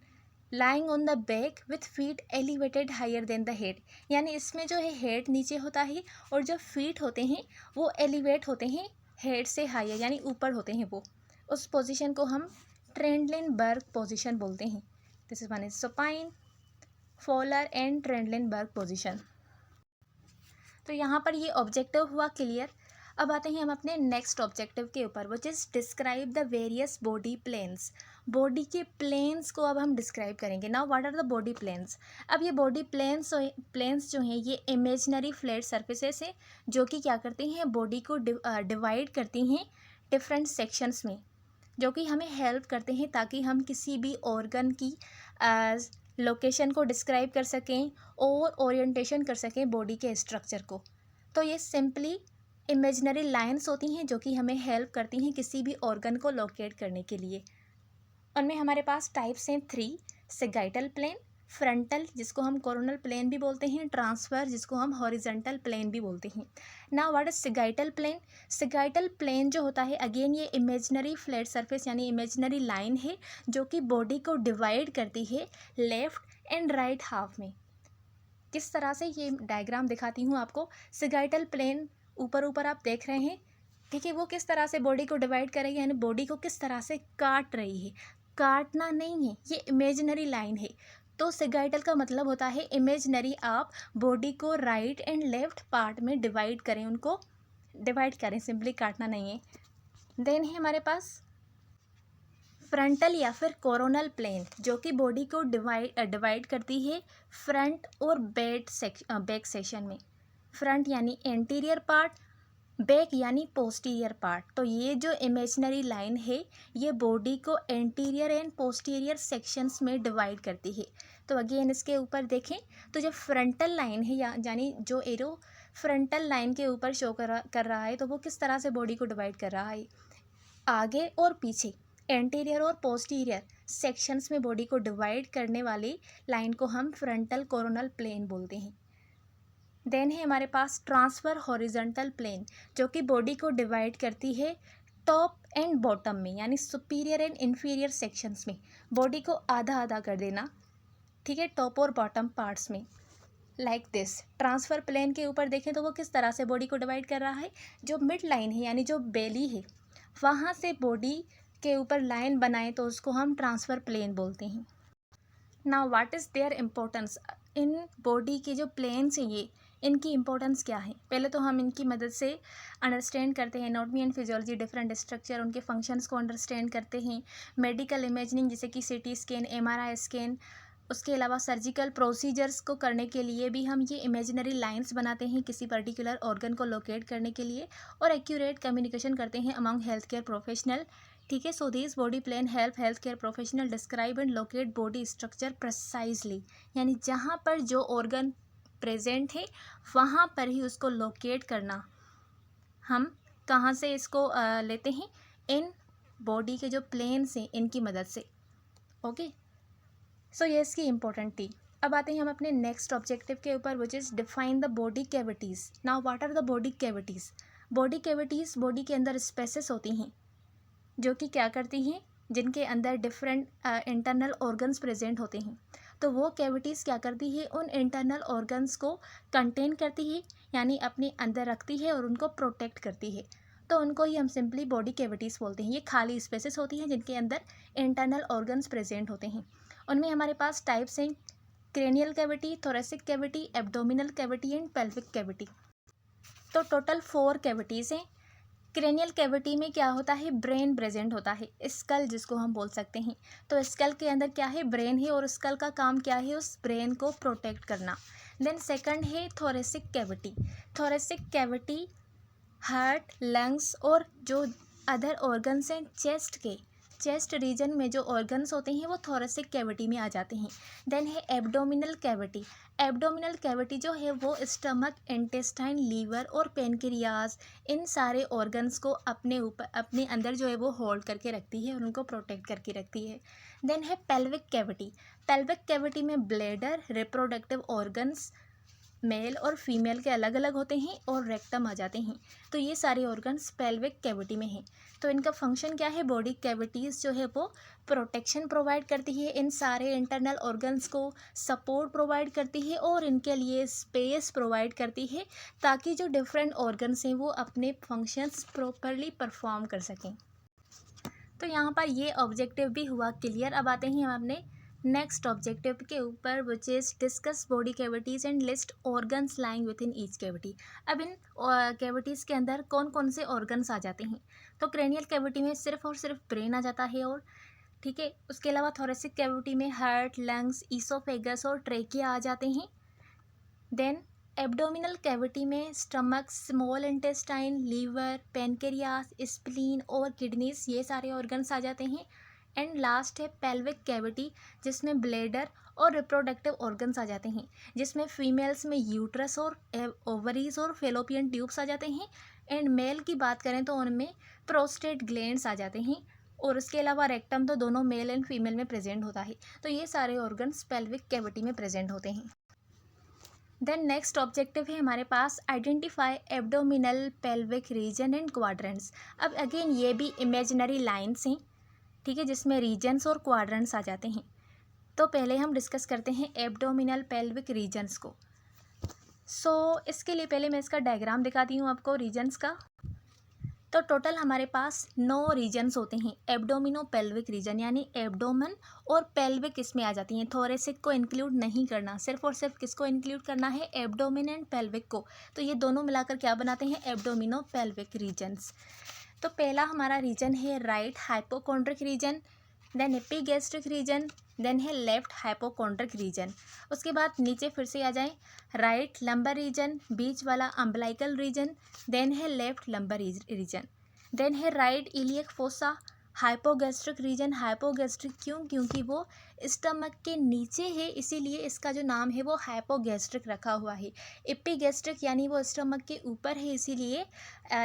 lying on the back with feet elevated higher than the head, यानी इसमें जो है हेड नीचे होता है और जो फीट होते हैं वो एलिवेट होते हैं हेड से हायर यानी ऊपर होते हैं वो। उस पोजीशन को हम ट्रेंडलेनबर्ग पोजीशन बोलते हैं। This is one is supine, Fowler and Trendelenburg position. तो यहाँ पर ये ऑब्जेक्टिव हुआ क्लियर। अब आते हैं हम अपने नेक्स्ट ऑब्जेक्टिव के ऊपर, which is describe the various body planes. Body के प्लेन्स को अब हम डिस्क्राइब करेंगे। Now what are the body planes. अब ये बॉडी प्लेन्स जो हैं ये इमेजिनरी फ्लैट सर्फेसेस हैं, जो कि क्या करती हैं, बॉडी को डिवाइड करती हैं डिफरेंट सेक्शंस में, जो कि हमें हेल्प करते हैं ताकि हम किसी भी ऑर्गन की लोकेशन को डिस्क्राइब कर सकें और ओरिएंटेशन कर सकें बॉडी के स्ट्रक्चर को। तो ये सिंपली इमेजिनरी लाइंस होती हैं जो कि हमें हेल्प करती हैं किसी भी ऑर्गन को लोकेट करने के लिए। उनमें हमारे पास टाइप्स हैं 3, सेगाइटल प्लेन, फ्रंटल जिसको हम कोरोनल प्लेन भी बोलते हैं, ट्रांसफर जिसको हम हॉरिजॉन्टल प्लेन भी बोलते हैं। Now what is sagittal plane? Sagittal plane जो होता है अगेन ये इमेजिनरी फ्लैट सरफेस यानी इमेजिनरी लाइन है जो कि बॉडी को डिवाइड करती है लेफ्ट एंड राइट हाफ में। किस तरह से ये डायग्राम दिखाती हूँ आपको। सेगाइटल प्लेन ऊपर ऊपर आप देख रहे हैं, ठीक है, वो किस तरह से बॉडी को डिवाइड करेगी यानी बॉडी को किस तरह से काट रही है। काटना नहीं है, ये इमेजिनरी लाइन है। तो सेगाइटल का मतलब होता है इमेजिनरी, आप बॉडी को राइट एंड लेफ्ट पार्ट में डिवाइड करें, उनको डिवाइड करें, सिंपली काटना नहीं है। देन है हमारे पास फ्रंटल या फिर कोरोनल प्लेन जो कि बॉडी को डिवाइड करती है फ्रंट और बैक सेक्शन में। फ्रंट यानी एंटीरियर पार्ट, बैक यानी पोस्टीरियर पार्ट। तो ये जो इमेजिनरी लाइन है ये बॉडी को एंटीरियर एंड पोस्टीरियर सेक्शंस में डिवाइड करती है। तो अगेन इसके ऊपर देखें तो जो फ्रंटल लाइन है यानी जो एरो फ्रंटल लाइन के ऊपर शो कर रहा है तो वो किस तरह से बॉडी को डिवाइड कर रहा है, आगे और पीछे एंटीरियर और पोस्टीरियर सेक्शंस में बॉडी को डिवाइड करने वाली लाइन को हम फ्रंटल कोरोनल प्लेन बोलते हैं। देन है हमारे पास ट्रांसफर हॉरिजॉन्टल प्लेन जो कि बॉडी को डिवाइड करती है टॉप एंड बॉटम में यानी सुपीरियर एंड इन्फीरियर सेक्शंस में। बॉडी को आधा आधा कर देना, ठीक है, टॉप और बॉटम पार्ट्स में, लाइक दिस। ट्रांसफर प्लेन के ऊपर देखें तो वो किस तरह से बॉडी को डिवाइड कर रहा है, जो मिड लाइन है यानी जो बेली है वहाँ से बॉडी के ऊपर लाइन बनाए तो उसको हम ट्रांसफर प्लेन बोलते हैं। Now what is there importance? In body के जो प्लेन्स हैं ये इनकी इम्पोर्टेंस क्या है? पहले तो हम इनकी मदद से अंडरस्टैंड करते हैं anatomy and physiology, different structure, उनके फंक्शंस को अंडरस्टैंड करते हैं। मेडिकल इमेजिंग जैसे कि सीटी स्कैन, एमआरआई स्कैन, उसके अलावा सर्जिकल प्रोसीजर्स को करने के लिए भी हम ये इमेजिनरी लाइंस बनाते हैं किसी पर्टिकुलर ऑर्गन को लोकेट करने के लिए, और एक्यूरेट कम्युनिकेशन करते हैं अमंग हेल्थ केयर प्रोफेशनल, ठीक है। So this body plane help health care professional describe and locate body structure precisely, यानी जहाँ पर जो ऑर्गन प्रेजेंट है वहाँ पर ही उसको लोकेट करना। हम कहाँ से इसको लेते हैं? इन बॉडी के जो प्लेन्स हैं इनकी मदद से, ओके। सो ये इसकी इम्पोर्टेंट थी। अब आते हैं हम अपने नेक्स्ट ऑब्जेक्टिव के ऊपर, which is define the body cavities. Now what are the body cavities? Body cavities body के अंदर स्पेसेस होती हैं जो कि क्या करती हैं, जिनके अंदर डिफरेंट इंटरनल ऑर्गन्स प्रेजेंट होते हैं। तो वो कैविटीज़ क्या करती है, उन इंटरनल ऑर्गन्स को कंटेन करती है यानी अपने अंदर रखती है और उनको प्रोटेक्ट करती है। तो उनको ही हम सिंपली बॉडी कैविटीज़ बोलते हैं। ये खाली स्पेसेस होती हैं जिनके अंदर इंटरनल ऑर्गन्स प्रेजेंट होते हैं। उनमें हमारे पास टाइप्स हैं cranial cavity, thoracic cavity, abdominal cavity and pelvic cavity. तो टोटल 4 कैविटीज़ हैं। क्रेनियल कैविटी में क्या होता है, ब्रेन प्रेजेंट होता है, स्कल जिसको हम बोल सकते हैं। तो स्कल के अंदर क्या है, ब्रेन है, और स्कल का काम क्या है, उस ब्रेन को प्रोटेक्ट करना। देन सेकंड है thoracic cavity. Thoracic cavity heart, lungs और जो अदर ऑर्गन्स हैं चेस्ट रीजन में जो ऑर्गन्स होते हैं वो थोरेसिक कैविटी में आ जाते हैं। देन है एब्डोमिनल कैविटी। एब्डोमिनल कैविटी जो है वो स्टमक, इंटेस्टाइन, लीवर और पेनक्रियाज, इन सारे ऑर्गन्स को अपने अंदर जो है वो होल्ड करके रखती है और उनको प्रोटेक्ट करके रखती है। देन है पेल्विक कैविटी। पेल्विक कैविटी में ब्लैडर, रिप्रोडक्टिव ऑर्गन्स मेल और फीमेल के अलग अलग होते हैं और रेक्टम आ जाते हैं। तो ये सारे ऑर्गन्स पेल्विक कैविटी में हैं। तो इनका फंक्शन क्या है, बॉडी कैविटीज़ जो है वो प्रोटेक्शन प्रोवाइड करती है, इन सारे इंटरनल ऑर्गन्स को सपोर्ट प्रोवाइड करती है और इनके लिए स्पेस प्रोवाइड करती है ताकि जो डिफरेंट ऑर्गन्स हैं वो अपने फंक्शंस प्रॉपरली परफॉर्म कर सकें। तो यहाँ पर ये ऑब्जेक्टिव भी हुआ क्लियर। अब आते हैं हम अपने नेक्स्ट ऑब्जेक्टिव के ऊपर, which is discuss body cavities and list organs lying within each cavity. अब इन कैविटीज़ के अंदर कौन कौन से ऑर्गन्स आ जाते हैं? तो क्रेनियल कैविटी में सिर्फ और सिर्फ ब्रेन आ जाता है, और ठीक है, उसके अलावा थोरेसिक कैविटी में हार्ट, लंग्स, ईसोफेगस और ट्रेकिया आ जाते हैं। देन एब्डोमिनल कैविटी में stomach, small intestine, liver, pancreas, spleen और किडनीज, ये सारे ऑर्गन्स आ जाते हैं। एंड लास्ट है पेल्विक कैविटी, जिसमें ब्लेडर और रिप्रोडक्टिव ऑर्गन्स आ जाते हैं, जिसमें फीमेल्स में यूट्रस और ओवरीज और फेलोपियन ट्यूब्स आ जाते हैं। एंड मेल की बात करें तो उनमें प्रोस्टेट ग्लैंड्स आ जाते हैं, और उसके अलावा रेक्टम तो दोनों मेल एंड फीमेल में प्रेजेंट होता है। तो ये सारे ऑर्गन्स पेल्विक कैविटी में प्रेजेंट होते हैं। देन नेक्स्ट ऑब्जेक्टिव है हमारे पास identify abdominal pelvic region and quadrants. अब अगेन ये भी इमेजिनरी लाइन्स हैं, ठीक है, जिसमें रीजन्स और क्वाड्रेंट्स आ जाते हैं। तो पहले हम डिस्कस करते हैं एब्डोमिनल पेल्विक रीजन्स को। इसके लिए पहले मैं इसका डायग्राम दिखाती हूँ आपको रीजन्स का। तो टोटल हमारे पास 9 रीजन्स होते हैं एब्डोमिनो पेल्विक रीजन, यानी एब्डोमन और पेल्विक इसमें आ जाती हैं। थोरेसिक को इंक्लूड नहीं करना, सिर्फ और सिर्फ किसको इंक्लूड करना है, एब्डोमिन एंड पेल्विक को। तो ये दोनों मिलाकर क्या बनाते हैं, एब्डोमिनो पेल्विक रीजन्स। तो पहला हमारा रीजन है right hypochondriac region, then epigastric region, then है लेफ्ट हाइपोकॉन्ड्रिक रीजन। उसके बाद नीचे फिर से आ जाएं, राइट लंबर रीजन, बीच वाला अम्बलाइकल रीजन, देन है लेफ्ट लंबर रीजन, देन है right iliac fossa, hypogastric region. Hypogastric क्यों, क्योंकि वो स्टमक के नीचे है, इसीलिए इसका जो नाम है वो हाइपोगैस्ट्रिक रखा हुआ है। एपिगैस्ट्रिक यानी वो स्टमक के ऊपर है, इसीलिए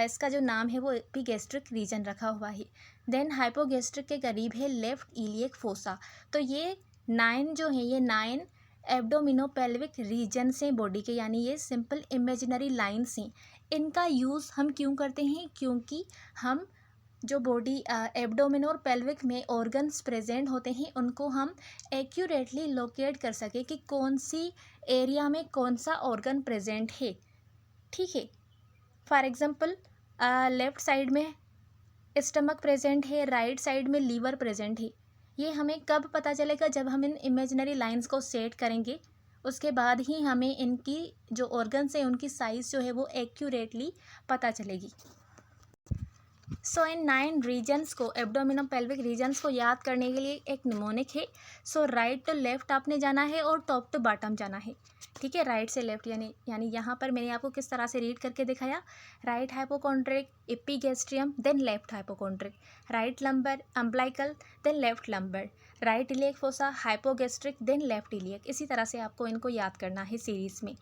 इसका जो नाम है वो एपिगैस्ट्रिक रीजन रखा हुआ है। देन हाइपोगैस्ट्रिक के करीब है लेफ्ट इलियक फोसा। तो ये 9 जो है, ये 9 एब्डोमिनोपेल्विक रीजन्स हैं बॉडी के, यानी ये सिंपल इमेजिनरी लाइन्स हैं। इनका यूज़ हम क्यों करते हैं, क्योंकि हम जो बॉडी एब्डोमिन और पेल्विक में ऑर्गन्स प्रेजेंट होते हैं उनको हम एक्यूरेटली लोकेट कर सके कि कौन सी एरिया में कौन सा ऑर्गन प्रेजेंट है, ठीक है। फॉर एग्जांपल लेफ़्ट साइड में स्टमक प्रेजेंट है, राइट साइड में लीवर प्रेजेंट है। ये हमें कब पता चलेगा, जब हम इन इमेजिनरी लाइंस को सेट करेंगे, उसके बाद ही हमें इनकी जो ऑर्गन्स हैं उनकी साइज़ जो है वो एक्यूरेटली पता चलेगी। सो इन 9 रीजन्स को, एब्डोमिनोपेल्विक रीजन्स को याद करने के लिए एक निमोनिक है। सो राइट टू लेफ्ट आपने जाना है और टॉप टू बॉटम जाना है, ठीक है। राइट से लेफ्ट यानी यहाँ पर मैंने आपको किस तरह से रीड करके दिखाया, right hypochondriac, epigastrium, then left hypochondriac, right lumbar umbilical, then left lumbar, right iliac fossa, hypogastric, then left iliac. इसी तरह से आपको इनको याद करना है सीरीज़ में।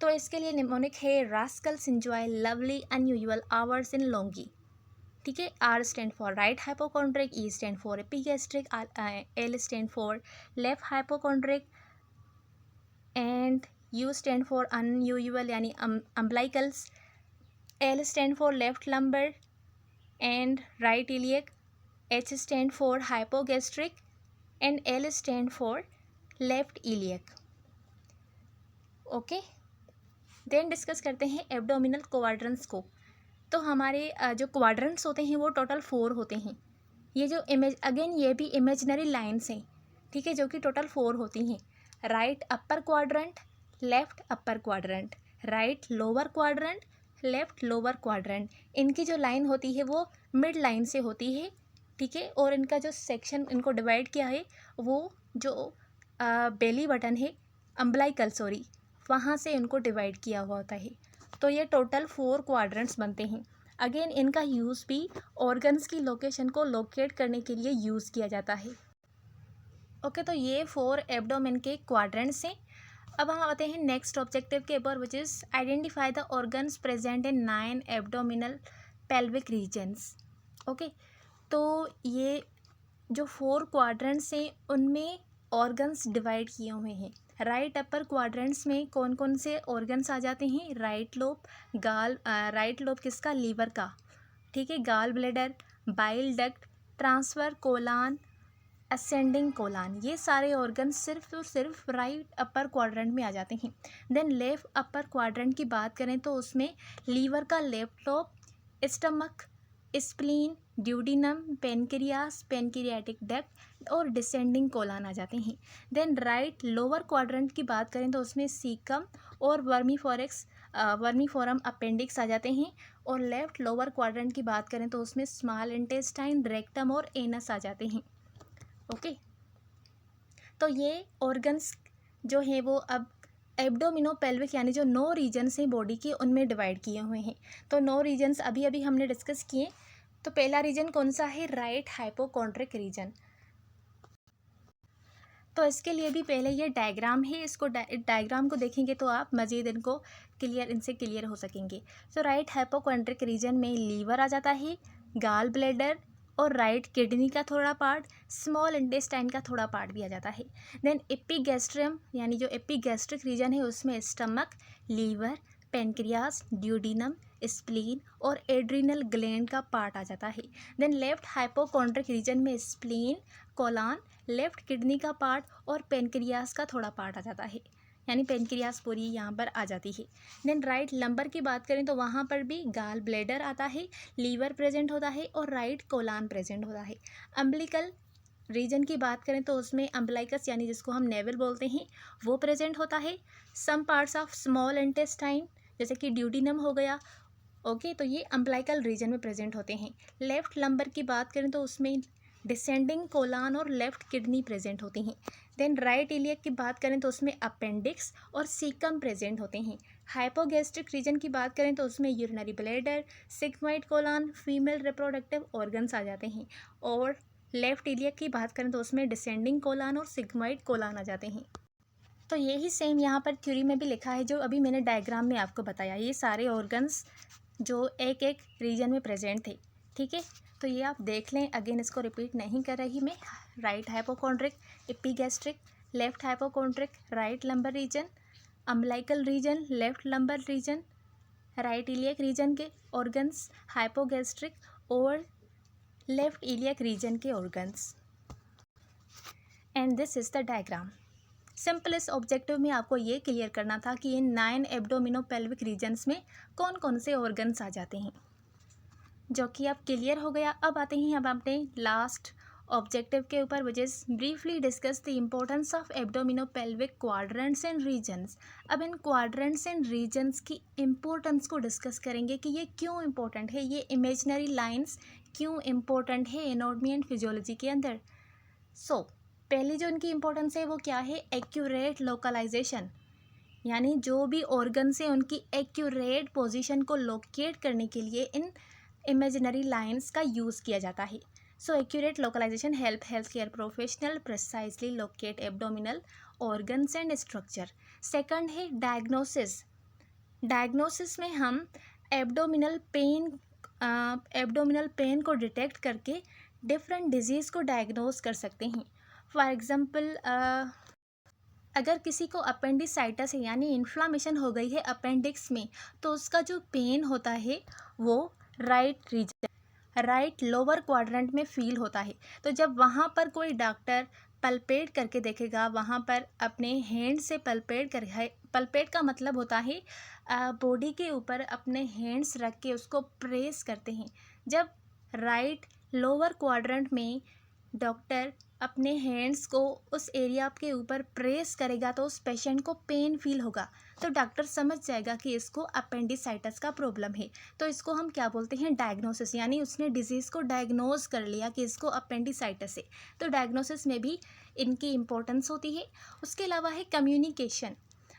तो इसके लिए निमोनिक है रास्कल, सिंजॉय, लवली, अनयूजुअल, आवर्स इन लोंगी, ठीक है। R stand for right hypochondriac, E stand for epigastric, L stand for left hypochondriac, and U stand for unusual यानी umbilicals, L stand for left lumbar and right iliac, H stand for hypogastric and L stand for left iliac. Okay, then discuss करते हैं abdominal quadrants को। तो हमारे जो quadrants होते हैं वो टोटल 4 होते हैं। ये जो ये भी इमेजिनरी लाइन्स हैं, ठीक है, जो कि टोटल 4 होती हैं। Right upper quadrant, left upper quadrant, right lower quadrant, left lower quadrant. इनकी जो लाइन होती है वो मिड लाइन से होती है, ठीक है। और इनका जो सेक्शन इनको डिवाइड किया है वो जो बेली बटन है, अम्बलाइकल सॉरी, वहाँ से इनको डिवाइड किया हुआ होता है। तो ये टोटल 4 क्वाड्रेंट्स बनते हैं। अगेन इनका यूज़ भी ऑर्गन्स की लोकेशन को लोकेट करने के लिए यूज़ किया जाता है। ओके, तो ये 4 एब्डोमेन के क्वाड्रेंट्स हैं। अब हम आते हैं नेक्स्ट ऑब्जेक्टिव के ऊपर, which is identify the organs present in 9 abdominal pelvic regions. Okay, तो ये जो 4 क्वाड्रेंट्स हैं उनमें ऑर्गन्स डिवाइड किए हुए हैं। राइट अपर क्वाड्रेंट्स में कौन कौन से ऑर्गन्स आ जाते हैं, राइट लोब, राइट लोब किसका, लीवर का, ठीक है, gall bladder, bile duct, transfer Kolhan, ascending Kolhan, ये सारे ऑर्गन्स सिर्फ और सिर्फ राइट अपर क्वाड्रेंट में आ जाते हैं। देन लेफ्ट अपर क्वाड्रेंट की बात करें तो उसमें लीवर का left lobe, stomach, spleen, duodenum, pancreas, pancreatic duct और डिसेंडिंग कोलान आ जाते हैं। देन राइट लोअर क्वाड्रेंट की बात करें तो उसमें सीकम और वर्मीफोरम अपेंडिक्स आ जाते हैं। और लेफ्ट लोअर क्वाड्रेंट की बात करें तो उसमें स्मॉल इंटेस्टाइन, रेक्टम और एनस आ जाते हैं। ओके, तो ये ऑर्गन्स जो हैं वो अब एब्डोमिनोपेल्विक यानी जो 9 रीजन्स हैं बॉडी के उनमें डिवाइड किए हुए हैं। तो 9 रीजन्स अभी अभी हमने डिस्कस किए। तो पहला रीजन कौन सा है, राइट हाइपोकॉन्ड्रिक रीजन। तो इसके लिए भी पहले ये डायग्राम है, इसको डायग्राम को देखेंगे तो आप मज़ीद इनसे क्लियर हो सकेंगे। तो राइट हाइपोकॉन्ड्रिक रीजन में लीवर आ जाता है, गाल ब्लैडर और राइट किडनी का थोड़ा पार्ट, स्मॉल इंटेस्टाइन का थोड़ा पार्ट भी आ जाता है। देन एपिगैस्ट्रियम यानी जो एपिगैस्ट्रिक रीजन है उसमें stomach, liver, pancreas, duodenum, spleen और एड्रिनल ग्लैंड का पार्ट आ जाता है। देन लेफ्ट हाइपोकॉन्ड्रिक रीजन में स्प्लीन, कोलान, लेफ्ट किडनी का पार्ट और पेनक्रियास का थोड़ा पार्ट आ जाता है, यानी पेनक्रियास पूरी यहाँ पर आ जाती है। देन राइट लंबर की बात करें तो वहाँ पर भी गाल ब्लैडर आता है, लीवर प्रेजेंट होता है और राइट कोलान प्रेजेंट होता है। अम्बिलिकल रीजन की बात करें तो उसमें अम्बलाइकस यानी जिसको हम नेवल बोलते हैं वो प्रेजेंट होता है। Some parts of small intestine जैसे कि ड्यूडिनम हो गया, ओके, तो ये अम्बलाइकल रीजन में प्रेजेंट होते हैं। लेफ्ट लंबर की बात करें तो उसमें डिसेंडिंग कोलान और लेफ्ट किडनी प्रेजेंट होती हैं। देन राइट इलियक की बात करें तो उसमें अपेंडिक्स और सीकम प्रेजेंट होते हैं। हाइपोगैस्ट्रिक रीजन की बात करें तो उसमें urinary bladder, sigmoid colon, female reproductive organs आ जाते हैं। और लेफ्ट इलियक की बात करें तो उसमें डिसेंडिंग कोलान और सिग्मोइड कोलान आ जाते हैं। तो यही सेम यहाँ पर थ्योरी में भी लिखा है जो अभी मैंने डायग्राम में आपको बताया, ये सारे ऑर्गन्स जो एक एक रीजन में प्रेजेंट थे, ठीक है। तो ये आप देख लें, अगेन इसको रिपीट नहीं कर रही मैं। Right hypochondriac, epigastric, left hypochondriac, right lumbar region, umbilical region, left lumbar region, right iliac region के ऑर्गन्स, हाइपोगैस्ट्रिक और लेफ्ट इलियक रीजन के organs. And this is the diagram. Simplest objective में आपको ये क्लियर करना था कि इन 9 एब्डोमिनोपेल्विक रीजन्स में कौन कौन से ऑर्गन्स आ जाते हैं, जो कि अब क्लियर हो गया। अब आते हैं अब अपने लास्ट ऑब्जेक्टिव के ऊपर, which is briefly discuss the importance of abdominopelvic quadrants and regions. अब इन क्वाड्रेंट्स एंड रीजन्स की इम्पोर्टेंस को डिस्कस करेंगे कि ये क्यों इम्पोर्टेंट है, ये इमेजिनरी लाइन्स क्यों इम्पोर्टेंट है एनाटॉमी एंड फिजियोलॉजी के अंदर। सो पहली जो इनकी इम्पोर्टेंस है वो क्या है, एक्यूरेट लोकलाइजेशन, यानी जो भी ऑर्गन्स हैं उनकी एक्यूरेट पोजीशन को लोकेट करने के लिए इन इमेजिनरी लाइंस का यूज़ किया जाता है। So accurate localization help health care professional precisely locate abdominal organs and structure. Second है डायग्नोसिस। डायग्नोसिस में हम एब्डोमिनल पेन को डिटेक्ट करके डिफरेंट डिजीज़ को डायग्नोज कर सकते हैं। फॉर एग्ज़ाम्पल अगर किसी को अपेंडिसाइटिस है यानी इन्फ्लामेशन हो गई है अपेंडिक्स में, तो उसका जो पेन होता है वो राइट लोअर क्वाड्रेंट में फील होता है। तो जब वहाँ पर कोई डॉक्टर पल्पेट करके देखेगा, वहाँ पर अपने हैंड से पल्पेट का मतलब होता है बॉडी के ऊपर अपने हैंड्स रख के उसको प्रेस करते हैं। जब राइट लोअर क्वाड्रेंट में डॉक्टर अपने हैंड्स को उस एरिया के ऊपर प्रेस करेगा तो उस पेशेंट को पेन फील होगा, तो डॉक्टर समझ जाएगा कि इसको अपेंडिसाइटिस का प्रॉब्लम है। तो इसको हम क्या बोलते हैं, डायग्नोसिस, यानी उसने डिजीज़ को डायग्नोज कर लिया कि इसको अपेंडिसाइटिस है। तो डायग्नोसिस में भी इनकी इम्पोर्टेंस होती है। उसके अलावा है कम्युनिकेशन।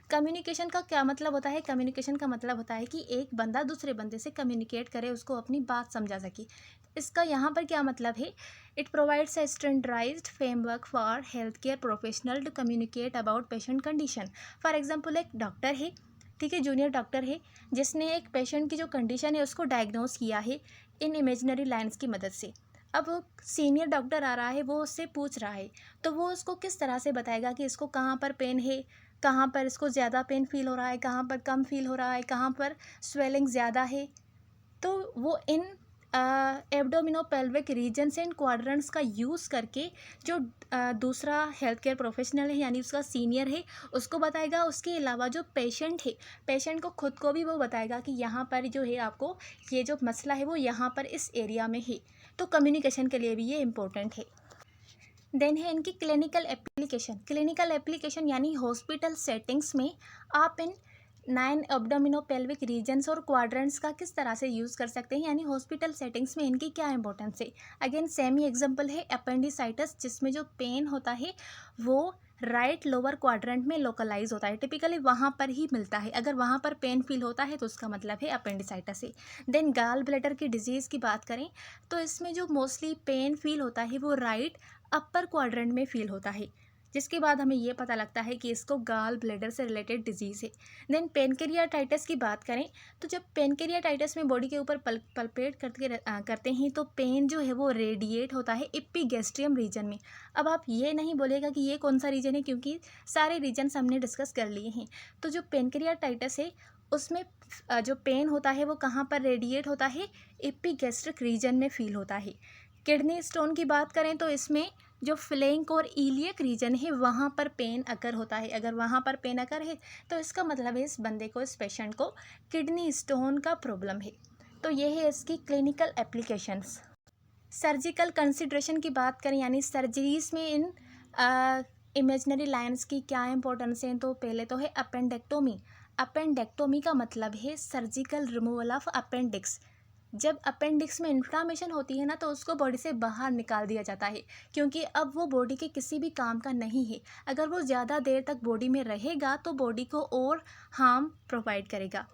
कम्युनिकेशन का क्या मतलब होता है, कम्युनिकेशन का मतलब होता है कि एक बंदा दूसरे बंदे से कम्युनिकेट करे, उसको अपनी बात समझा सके। इसका यहाँ पर क्या मतलब है, it provides a standardized framework for health care professional to communicate about patient condition. For example एक डॉक्टर है, ठीक है, जूनियर डॉक्टर है, जिसने एक पेशेंट की जो कंडीशन है उसको डायग्नोज किया है इन इमेजिनरी लाइन्स की मदद से। अब सीनियर डॉक्टर आ रहा है, वो उससे पूछ रहा है, तो वो उसको किस तरह से बताएगा कि इसको कहाँ पर पेन है, कहाँ पर इसको ज़्यादा पेन फील हो रहा है, कहाँ पर कम फील हो रहा है, कहाँ पर स्वेलिंग ज़्यादा है। तो वो इन एब्डोमिनोपेल्विक रीजन्स एंड क्वाड्रेंट्स का यूज़ करके जो दूसरा हेल्थ केयर प्रोफेशनल है यानी उसका सीनियर है उसको बताएगा। उसके अलावा जो पेशेंट है, पेशेंट को खुद को भी वो बताएगा कि यहाँ पर जो है आपको ये जो मसला है वो यहाँ पर इस एरिया में है। तो कम्युनिकेशन के लिए भी ये इम्पोर्टेंट है। देन है इनकी क्लिनिकल एप्लीकेशन। क्लिनिकल एप्लीकेशन यानी हॉस्पिटल सेटिंग्स में आप इन 9 एब्डोमिनोपेल्विक रीजन्स और क्वाड्रेंट्स का किस तरह से यूज़ कर सकते हैं, यानी हॉस्पिटल सेटिंग्स में इनकी क्या इंपॉर्टेंस है। अगेन सेम ही एग्जांपल है अपेंडिसाइटिस, जिसमें जो पेन होता है वो राइट लोअर क्वाड्रेंट में लोकलाइज होता है, टिपिकली वहाँ पर ही मिलता है। अगर वहाँ पर पेन फील होता है तो उसका मतलब है अपेंडिसाइटिस है। देन गाल ब्लैडर की डिजीज़ की बात करें तो इसमें जो मोस्टली पेन फील होता है वो राइट अपर क्वाड्रेंट में फील होता है, जिसके बाद हमें ये पता लगता है कि इसको गाल ब्लैडर से रिलेटेड डिजीज़ है। देन पेनक्रियाटाइटिस की बात करें तो जब पेनक्रियाटाइटिस में बॉडी के ऊपर पल्पेट करते हैं तो पेन जो है वो रेडिएट होता है एपिगैस्ट्रियम रीजन में। अब आप ये नहीं बोलेगा कि ये कौन सा रीजन है, क्योंकि सारे रीजन्स हमने डिस्कस कर लिए हैं। तो जो पेनक्रियाटाइटिस है उसमें जो पेन होता है वो कहाँ पर रेडिएट होता है, एपिगैस्ट्रिक रीजन में फील होता है। किडनी स्टोन की बात करें तो इसमें जो फ्लैंक और इलियक रीजन है वहाँ पर पेन अकर होता है। अगर वहाँ पर पेन अकर है तो इसका मतलब है इस बंदे को, इस पेशेंट को किडनी स्टोन का प्रॉब्लम है। तो ये है इसकी क्लिनिकल एप्लीकेशंस। सर्जिकल कंसिड्रेशन की बात करें यानी सर्जरीज में इन इमेजिनरी लाइन्स की क्या इंपॉर्टेंस है, तो पहले तो है अपेंडेक्टोमी। अपेंडेक्टोमी का मतलब है सर्जिकल रिमूवल ऑफ अपेंडिक्स। जब अपेंडिक्स में इन्फ्लामेशन होती है ना तो उसको बॉडी से बाहर निकाल दिया जाता है, क्योंकि अब वो बॉडी के किसी भी काम का नहीं है। अगर वो ज़्यादा देर तक बॉडी में रहेगा तो बॉडी को और हार्म प्रोवाइड करेगा।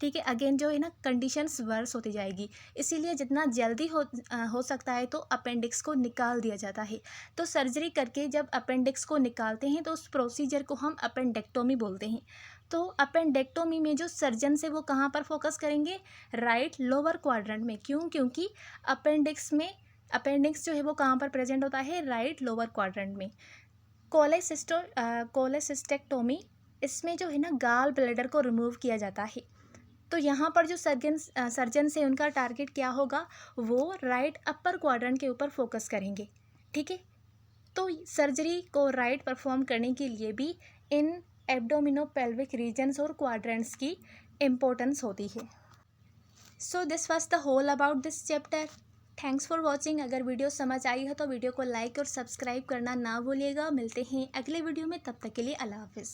ठीक है, अगेन जो है ना कंडीशंस वर्स होती जाएगी, इसीलिए जितना जल्दी हो सकता है तो अपेंडिक्स को निकाल दिया जाता है। तो सर्जरी करके जब अपेंडिक्स को निकालते हैं तो उस प्रोसीजर को हम अपेंडेक्टोमी बोलते हैं। तो अपेंडेक्टोमी में जो सर्जन से वो कहाँ पर फोकस करेंगे, राइट लोअर क्वाड्रेंट में। क्यों? क्योंकि अपेंडिक्स जो है वो कहाँ पर प्रेजेंट होता है, राइट लोअर क्वाड्रेंट में। कोलेसिस्टेक्टोमी, इसमें जो है ना गाल ब्लैडर को रिमूव किया जाता है। तो यहाँ पर जो सर्जन से उनका टारगेट क्या होगा, वो राइट अपर क्वाड्रेंट के ऊपर फोकस करेंगे। ठीक है, तो सर्जरी को राइट परफॉर्म करने के लिए भी इन एब्डोमिनोपेल्विक रीजन्स और क्वाड्रेंट्स की इम्पोर्टेंस होती है। So this was the whole about this chapter. Thanks for watching. अगर वीडियो समझ आई हो तो वीडियो को लाइक और सब्सक्राइब करना ना भूलिएगा। मिलते हैं अगले वीडियो में, तब तक के लिए अल्लाह हाफिज़।